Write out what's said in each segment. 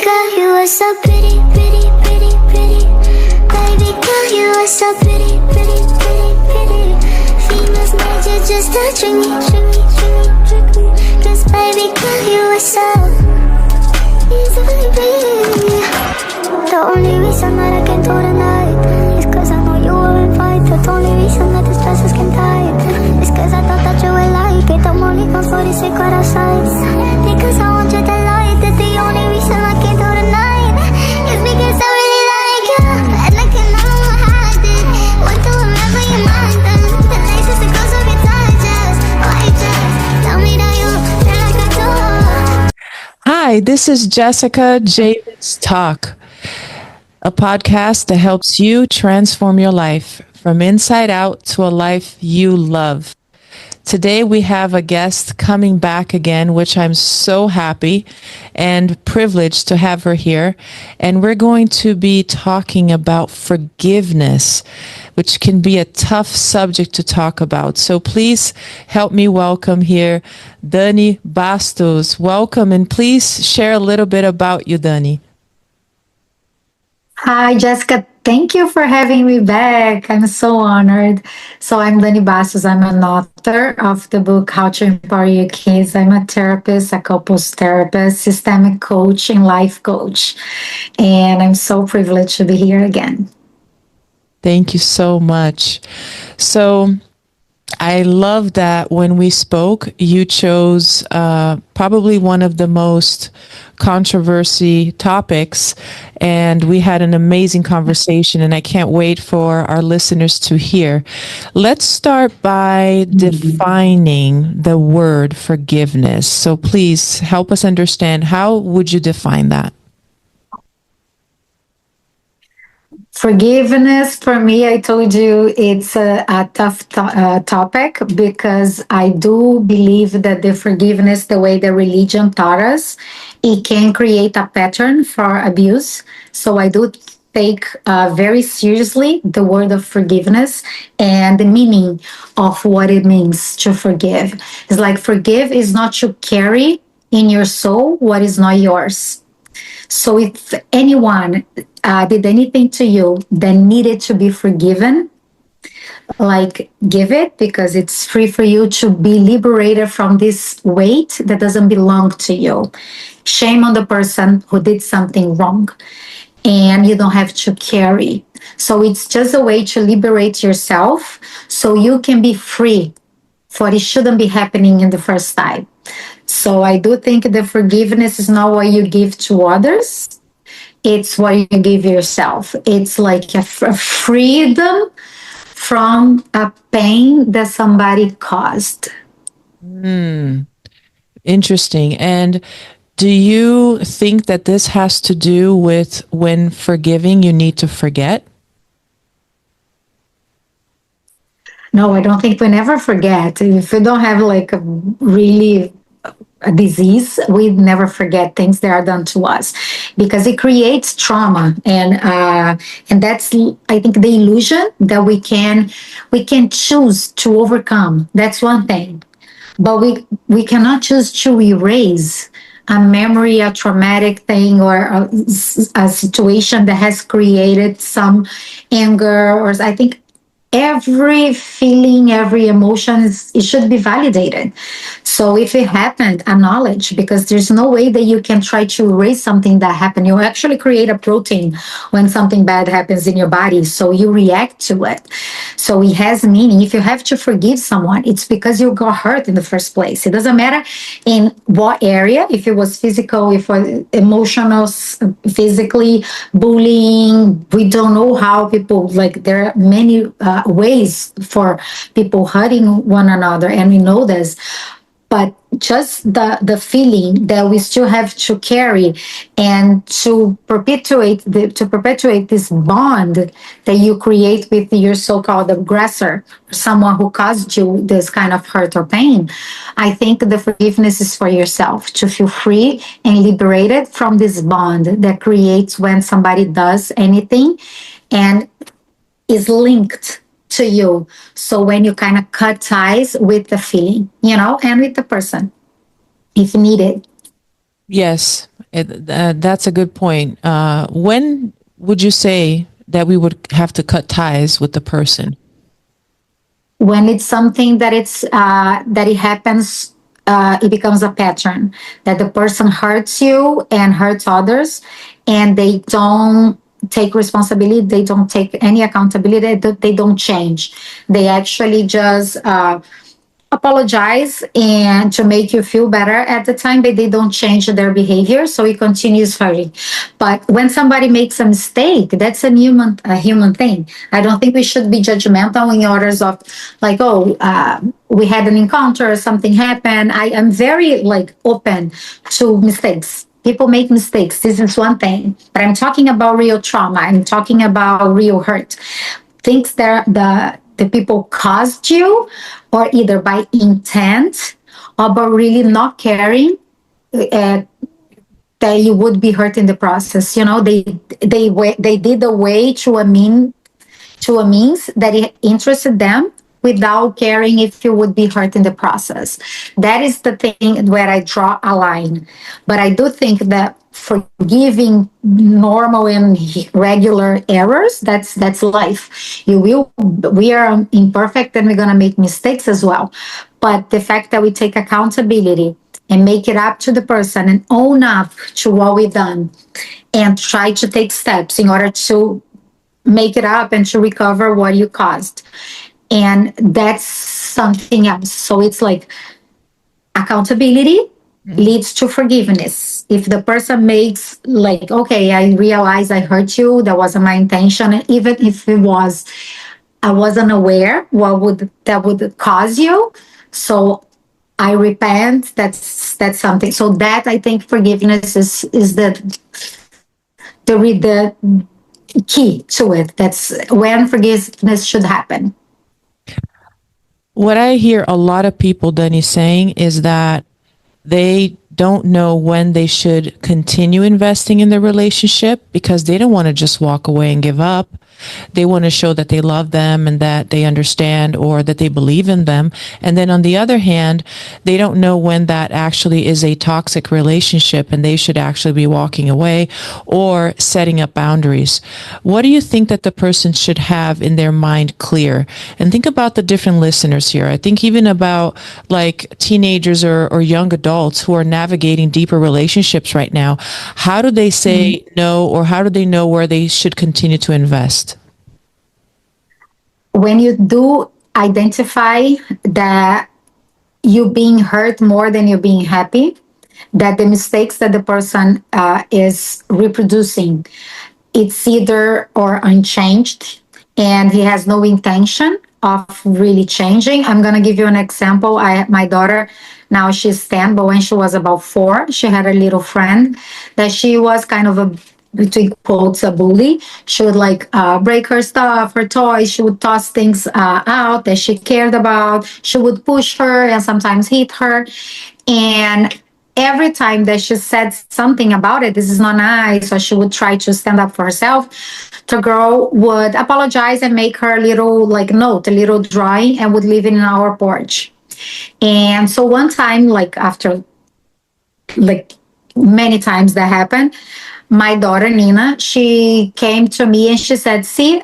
girl, you are so pretty, pretty, pretty, pretty. Baby girl, you are so pretty, pretty, pretty, pretty. Females made you just to trick me, trick me, trick me, trick me. 'Cause baby girl, you are so easily pretty. The only reason that I can do tonight is 'cause I know you were invited. The only reason that the stresses can die is 'cause I thought that you would like it. I'm only gone for the secret outside, because I want you to like it. The only reason I can do tonight is because I really like you, and I can no longer hide it. Want to remember your mind, the laces that goes over your digest. Why just tell me that you feel like I do? Hi, this is Jessica Javens Talk, a podcast that helps you transform your life from inside out to a life you love. Today we have a guest coming back again, which I'm so happy and privileged to have her here. And we're going to be talking about forgiveness, which can be a tough subject to talk about. So please help me welcome here Dany Bastos. Welcome, and please share a little bit about you, Dany. Hi, Jessica. Thank you for having me back. I'm so honored. So, I'm Dany Bastos. I'm an author of the book How to Empower Your Kids. I'm a therapist, a couples therapist, systemic coach, and life coach. And I'm so privileged to be here again. Thank you so much. So, I love that when we spoke, you chose probably one of the most controversy topics, and we had an amazing conversation, and I can't wait for our listeners to hear. Let's start by defining the word forgiveness. So please help us understand, how would you define that? Forgiveness, for me, I told you it's a tough topic, because I do believe that the forgiveness, the way the religion taught us, it can create a pattern for abuse. So I do take very seriously the word of forgiveness and the meaning of what it means to forgive. It's like forgive is not to carry in your soul what is not yours. So if anyone did anything to you that needed to be forgiven, like give it, because it's free for you to be liberated from this weight that doesn't belong to you. Shame on the person who did something wrong, and you don't have to carry. So it's just a way to liberate yourself so you can be free for it shouldn't be happening in the first time. So I do think the forgiveness is not what you give to others. It's what you give yourself. It's like a freedom from a pain that somebody caused. Interesting. And do you think that this has to do with when forgiving, you need to forget? No, I don't think we never forget. If we don't have like a really a disease, we never forget things that are done to us, because it creates trauma, and that's, I think, the illusion that we can choose to overcome. That's one thing, but we cannot choose to erase a memory, a traumatic thing, or a situation that has created some anger, or I think every feeling, every emotion, it should be validated. So if it happened, acknowledge, because there's no way that you can try to erase something that happened. You actually create a protein when something bad happens in your body, so you react to it. So it has meaning. If you have to forgive someone, it's because you got hurt in the first place. It doesn't matter in what area, if it was physical, if it was emotional, physically, bullying. We don't know how people, like, there are many ways for people hurting one another, and we know this. But just the feeling that we still have to carry, and to perpetuate this bond that you create with your so-called aggressor, someone who caused you this kind of hurt or pain. I think the forgiveness is for yourself, to feel free and liberated from this bond that creates when somebody does anything and is linked to you. So when you kind of cut ties with the feeling, and with the person, if needed. Yes. That's a good point. When would you say that we would have to cut ties with the person? When it's something that that it happens, it becomes a pattern, that the person hurts you and hurts others, and they don't take responsibility, they don't take any accountability, they don't change. They actually just apologize and to make you feel better at the time, but they don't change their behavior, so it continues hurting. But when somebody makes a mistake, that's a human thing. I don't think we should be judgmental in orders of like, oh, we had an encounter or something happened. I am very like open to mistakes. People make mistakes. This is one thing, but I'm talking about real trauma. I'm talking about real hurt. Things that the people caused you, or either by intent or by really not caring, uh, that you would be hurt in the process. You know, they did away to a means that it interested them without caring if you would be hurt in the process. That is the thing where I draw a line. But I do think that forgiving normal and regular errors, that's life. We are imperfect and we're going to make mistakes as well. But the fact that we take accountability and make it up to the person and own up to what we've done and try to take steps in order to make it up and to recover what you caused. And that's something else. So it's like accountability leads to forgiveness. If the person makes like, okay, I realize I hurt you, that wasn't my intention, and even if it was, I wasn't aware what would that would cause you. So I repent. That's something. So that I think forgiveness is the key to it. That's when forgiveness should happen. What I hear a lot of people, Dany, saying is that they don't know when they should continue investing in the relationship because they don't want to just walk away and give up. They want to show that they love them and that they understand or that they believe in them. And then on the other hand, they don't know when that actually is a toxic relationship and they should actually be walking away or setting up boundaries. What do you think that the person should have in their mind clear? And think about the different listeners here. I think even about like teenagers or young adults who are navigating deeper relationships right now. How do they say no, or how do they know where they should continue to invest? When you do identify that you being hurt more than you're being happy, that the mistakes that the person is reproducing, it's either or unchanged and he has no intention of really changing. I'm going to give you an example. My daughter, now she's 10, but when she was about 4, she had a little friend that she was kind of a, between quotes, a bully. She would like break her stuff, her toys. She would toss things out that she cared about. She would push her and sometimes hit her. And every time that she said something about it, this is not nice, or she would try to stand up for herself, the girl would apologize and make her a little like note, a little drawing, and would leave it in our porch. And so one time, like after like many times that happened, my daughter Nina, she came to me and she said, see,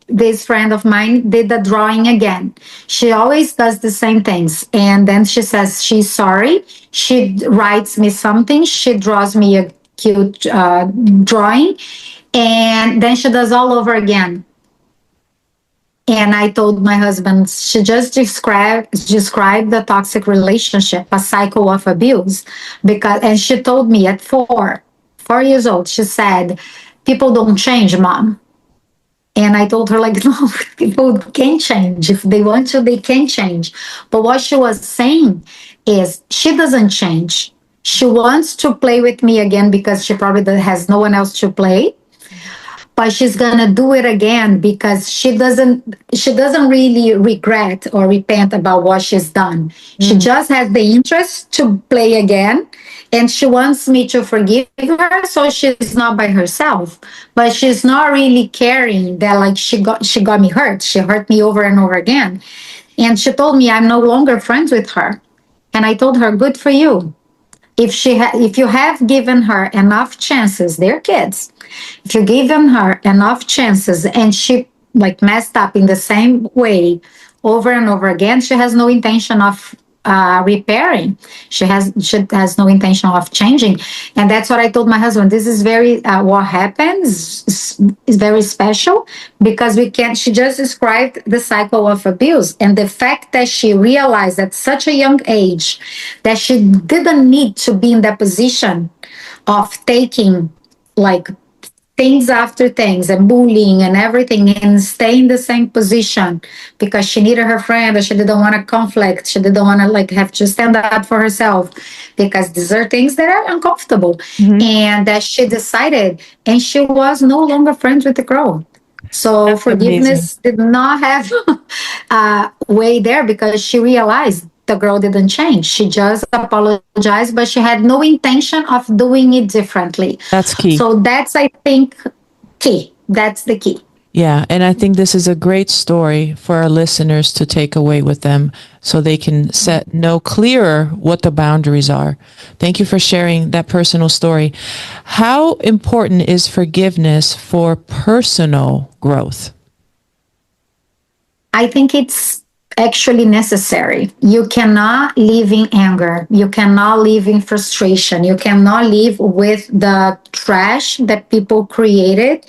this friend of mine did the drawing again. She always does the same things. And then she says she's sorry. She writes me something. She draws me a cute drawing. And then she does all over again. And I told my husband, she just described the toxic relationship, a cycle of abuse. And she told me at 4 years old, she said, people don't change, Mom. And I told her, like, no, people can change. If they want to, they can change. But what she was saying is she doesn't change. She wants to play with me again because she probably has no one else to play. But she's gonna do it again because she doesn't really regret or repent about what she's done. She just has the interest to play again, and she wants me to forgive her, so she's not by herself. But she's not really caring that like she got me hurt. She hurt me over and over again, and she told me I'm no longer friends with her. And I told her, good for you. if you have given her enough chances, they're kids. If you given her enough chances and she like messed up in the same way over and over again, she has no intention of repairing. She has no intention of changing, and that's what I told my husband. This is very what happens is very special because we can't. She just described the cycle of abuse, and the fact that she realized at such a young age that she didn't need to be in that position of taking like things after things and bullying and everything and stay in the same position because she needed her friend or she didn't want to conflict, she didn't want to like have to stand up for herself because these are things that are uncomfortable, Hmm. and that she decided, and she was no longer friends with the girl. So That's amazing. forgiveness did not have way there because she realized the girl didn't change. She just apologized, but she had no intention of doing it differently. That's key. So that's, I think, key. That's the key. Yeah, and I think this is a great story for our listeners to take away with them so they can know clearer what the boundaries are. Thank you for sharing that personal story. How important is forgiveness for personal growth? I think it's actually necessary. You cannot live in anger. You cannot live in frustration. You cannot live with the trash that people created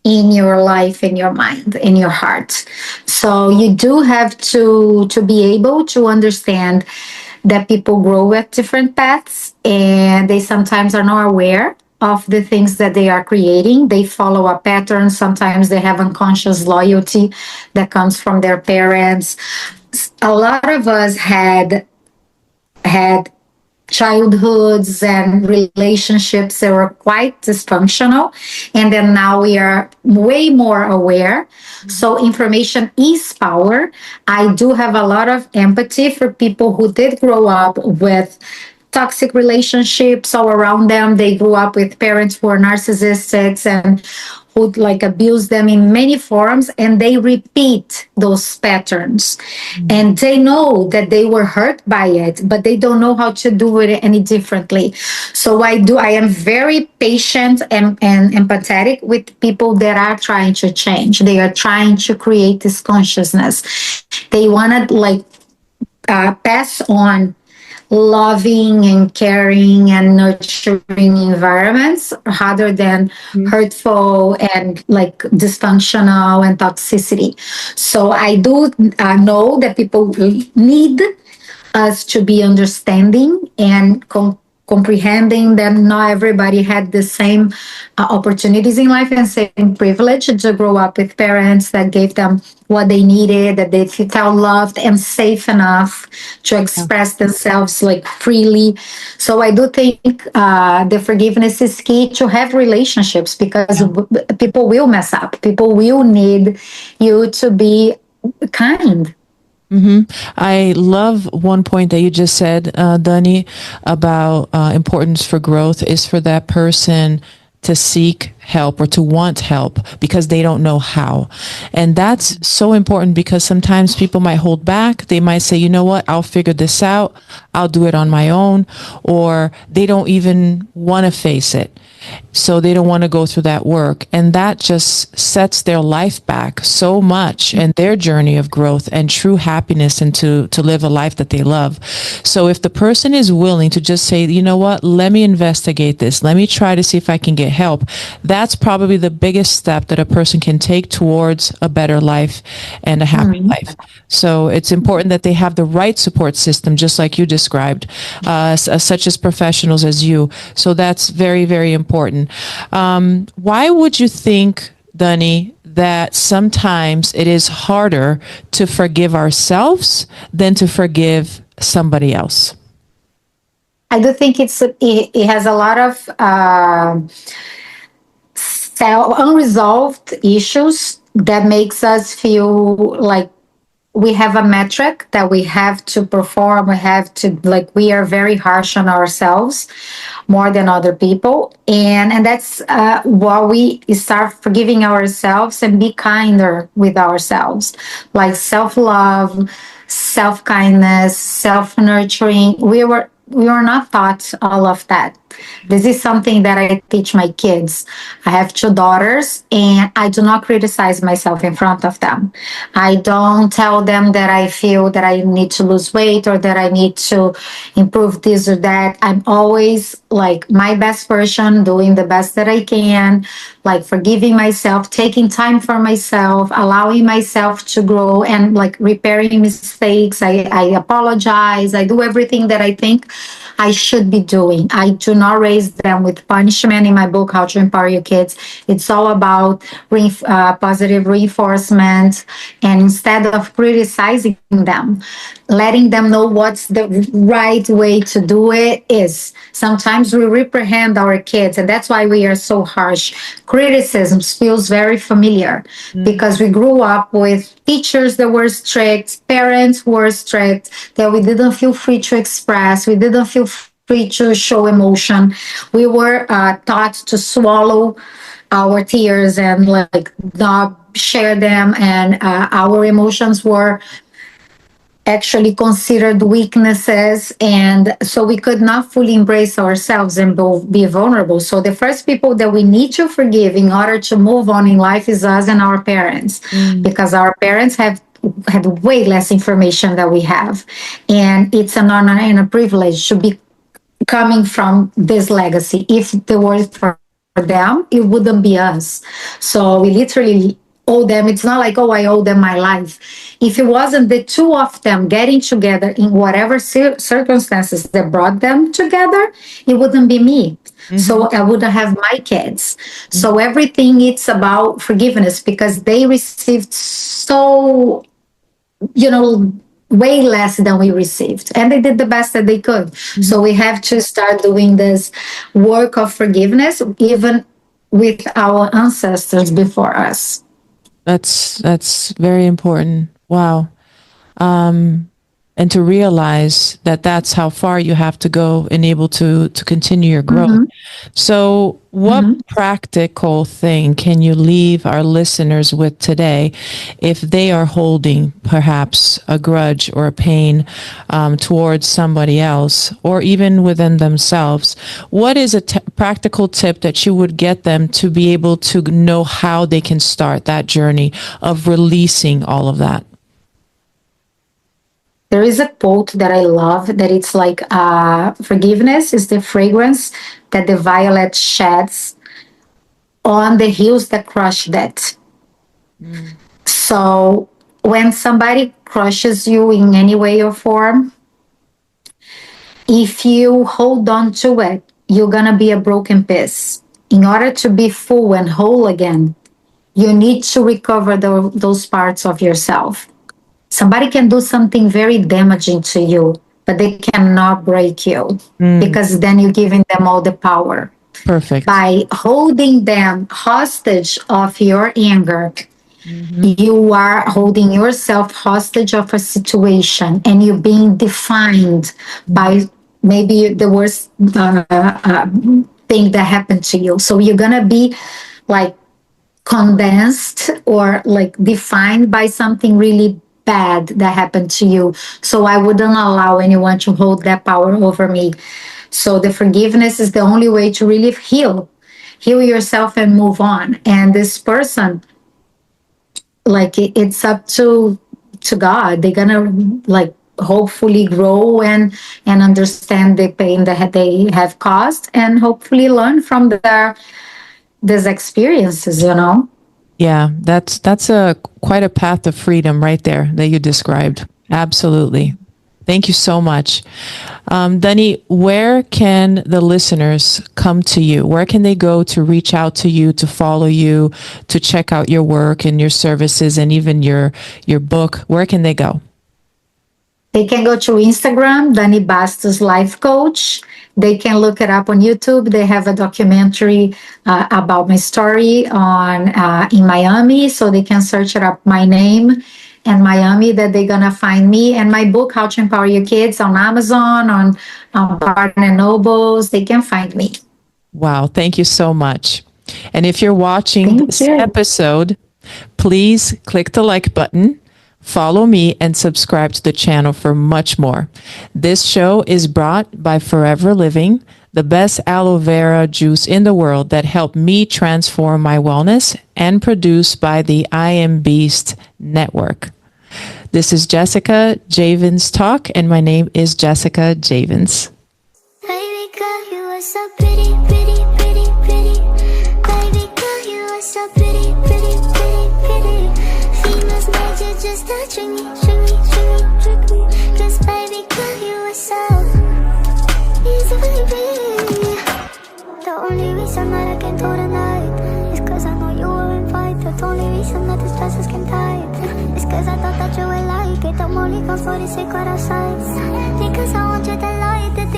in your life, in your mind, in your heart. So you do have to be able to understand that people grow at different paths and they sometimes are not aware of the things that they are creating. They follow a pattern. Sometimes they have unconscious loyalty that comes from their parents. A lot of us had childhoods and relationships that were quite dysfunctional, and then now we are way more aware. So information is power. I do have a lot of empathy for people who did grow up with toxic relationships all around them. They grew up with parents who are narcissists and who like abuse them in many forms, and they repeat those patterns, and they know that they were hurt by it, but they don't know how to do it any differently. So I am very patient and empathetic with people that are trying to change. They are trying to create this consciousness. They want to like pass on loving and caring and nurturing environments rather than hurtful and like dysfunctional and toxicity. So I do know that people need us to be understanding and comprehending that not everybody had the same opportunities in life and same privilege to grow up with parents that gave them what they needed, that they felt loved and safe enough to express themselves like freely. So I do think the forgiveness is key to have relationships because people will mess up. People will need you to be kind. I love one point that you just said, Dany, about importance for growth is for that person to seek help or to want help because they don't know how. And that's so important because sometimes people might hold back. They might say, you know what, I'll figure this out. I'll do it on my own. Or they don't even want to face it. So they don't want to go through that work. And that just sets their life back so much and their journey of growth and true happiness and to live a life that they love. So if the person is willing to just say, you know what, let me investigate this. Let me try to see if I can get help. That's probably the biggest step that a person can take towards a better life and a happy life. So it's important that they have the right support system, just like you described, such as professionals as you. So that's very, very important. Why would you think, Dany, that sometimes it is harder to forgive ourselves than to forgive somebody else? I do think it has a lot of unresolved issues that makes us feel like we have a metric that we have to perform. We have to like we are very harsh on ourselves more than other people, and that's while we start forgiving ourselves and be kinder with ourselves, like self love, self kindness, self nurturing. we are not taught all of that. This is something that I teach my kids. I have two daughters, and I do not criticize myself in front of them. I don't tell them that I feel that I need to lose weight or that I need to improve this or that. I'm always like my best version, doing the best that I can, like forgiving myself, taking time for myself, allowing myself to grow, and like repairing mistakes. I apologize. I do everything that I think I should be doing. I do not raise them with punishment. In my book, How to Empower Your Kids, it's all about positive reinforcement. And instead of criticizing them, letting them know what's the right way to do it is. Sometimes we reprehend our kids, and that's why we are so harsh. Criticism feels very familiar because we grew up with teachers that were strict, parents who were strict, that we didn't feel free to express, we didn't feel free to show emotion. We were taught to swallow our tears and like not share them, and our emotions were actually considered weaknesses, and so we could not fully embrace ourselves and be vulnerable. So the first people that we need to forgive in order to move on in life is us and our parents, because our parents have had way less information than we have, and it's an honor and a privilege to be coming from this legacy. If it were for them, it wouldn't be us. So we literally owe them. It's not like, oh, I owe them my life. If it wasn't the two of them getting together in whatever circumstances that brought them together, it wouldn't be me. So I wouldn't have my kids. So everything, it's about forgiveness, because they received so, way less than we received, and they did the best that they could. So we have to start doing this work of forgiveness, even with our ancestors before us. That's very important. Wow. And to realize that that's how far you have to go and able to continue your growth. So what practical thing can you leave our listeners with today if they are holding perhaps a grudge or a pain towards somebody else, or even within themselves? What is a practical tip that you would get them to be able to know how they can start that journey of releasing all of that? There is a quote that I love, that it's like, forgiveness is the fragrance that the violet sheds on the hills that crushed it. So when somebody crushes you in any way or form, if you hold on to it, you're going to be a broken piece. In order to be full and whole again, you need to recover those parts of yourself. Somebody can do something very damaging to you, but they cannot break you, because then you're giving them all the power. Perfect. By holding them hostage of your anger, you are holding yourself hostage of a situation, and you're being defined by maybe the worst thing that happened to you. So you're going to be like condensed or like defined by something really bad that happened to you. So I wouldn't allow anyone to hold that power over me. So the forgiveness is the only way to really heal yourself and move on. And this person, like, it's up to God. They're gonna like hopefully grow and understand the pain that they have caused, and hopefully learn from these experiences. Yeah, that's a quite a path of freedom right there that you described. Absolutely. Thank you so much. Dany, where can the listeners come to you? Where can they go to reach out to you, to follow you, to check out your work and your services, and even your book? Where can they go? They can go to Instagram, Dany Bastos Life Coach. They can look it up on YouTube. They have a documentary about my story on in Miami, so they can search it up, my name and Miami, that they're gonna find me. And my book, How to Empower Your Kids, on Amazon, on Barnes and Nobles. They can find me. Wow, thank you so much. And if you're watching Thank this you. episode, please click the like button. Follow me and subscribe to the channel for much more. This show is brought by Forever Living, the best aloe vera juice in the world that helped me transform my wellness, and produced by the I Am Beast Network. This is Jessica Javens Talk, and my name is Jessica Javens. Baby girl, you are so pretty, pretty, pretty, pretty. Baby girl, you are so pretty, pretty, pretty, pretty. Females made you just to trick me, trick me, trick me, trick me. 'Cause baby girl, you are so easy, baby. The only reason that I came to tonight is 'cause I know you were invited. The only reason that this dress is skin tight is 'cause I thought that you would like it. I'm only gone for the secret outside because I want you to light it.